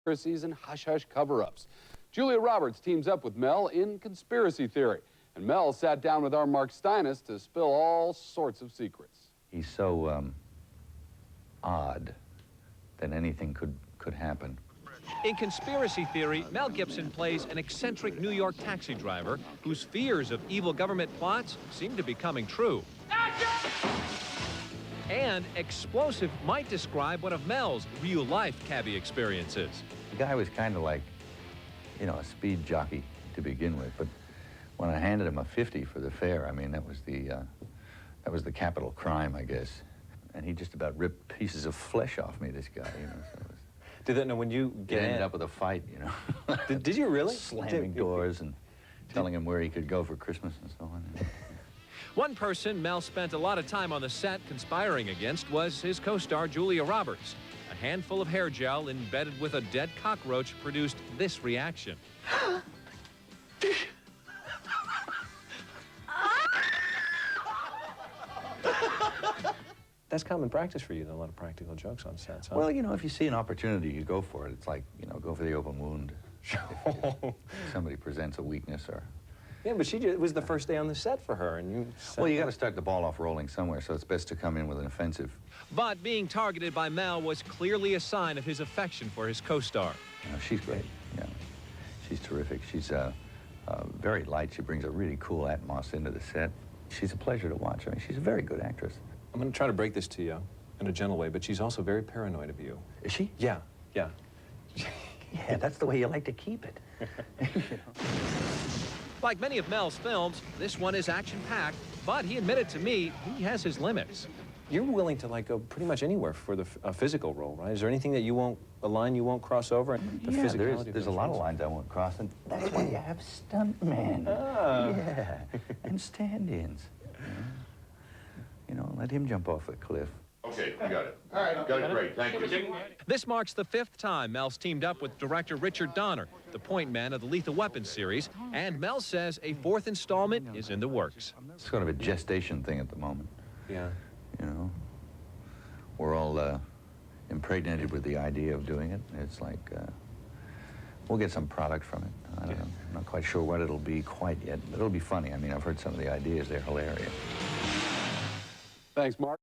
conspiracies and hush-hush cover-ups. Julia Roberts teams up with Mel in Conspiracy Theory. And Mel sat down with our Mark Steinis to spill all sorts of secrets. He's so odd that anything could happen. In Conspiracy Theory, Mel Gibson plays an eccentric New York taxi driver whose fears of evil government plots seem to be coming true. And Explosive might describe one of Mel's real-life cabbie experiences. The guy was kind of like, you know, a speed jockey to begin with, but when I handed him a 50 for the fare, I mean, that was the capital crime, I guess. And he just about ripped pieces of flesh off me, this guy, you know. So did that, when you get ended up with a fight, you know. Did you really? Slamming doors and telling him where he could go for Christmas and so on. One person Mel spent a lot of time on the set conspiring against was his co-star Julia Roberts. A handful of hair gel embedded with a dead cockroach produced this reaction. That's common practice for you, a lot of practical jokes on sets, huh? Well, you know, if you see an opportunity, you go for it. It's like, you know, go for the open wound. If somebody presents a weakness or... Yeah, but it was the first day on the set for her, and you... Well, you got to start the ball off rolling somewhere, so it's best to come in with an offensive. But being targeted by Mel was clearly a sign of his affection for his co-star. You know, she's great, yeah. She's terrific. She's very light. She brings a really cool atmosphere into the set. She's a pleasure to watch. I mean, she's a very good actress. I'm going to try to break this to you in a gentle way, but she's also very paranoid of you. Is she? Yeah, yeah. Yeah, that's the way you like to keep it. You know? Like many of Mel's films, this one is action-packed, but he admitted to me he has his limits. You're willing to, like, go pretty much anywhere for the physical role, right? Is there anything that you won't, a line you won't cross over? The yeah, physicality there's a lot of lines I won't cross, and that's why you have stuntmen. Oh. Yeah, and stand-ins. You know, let him jump off the cliff. Okay, you got it. All right, got it great. Thank you. This marks the 5th time Mel's teamed up with director Richard Donner, the point man of the Lethal Weapon series, and Mel says a 4th installment is in the works. It's sort of a gestation thing at the moment. Yeah. You know, we're all impregnated with the idea of doing it. It's like, we'll get some product from it. I don't know. I'm not quite sure what it'll be quite yet, but it'll be funny. I mean, I've heard some of the ideas. They're hilarious. Thanks, Mark.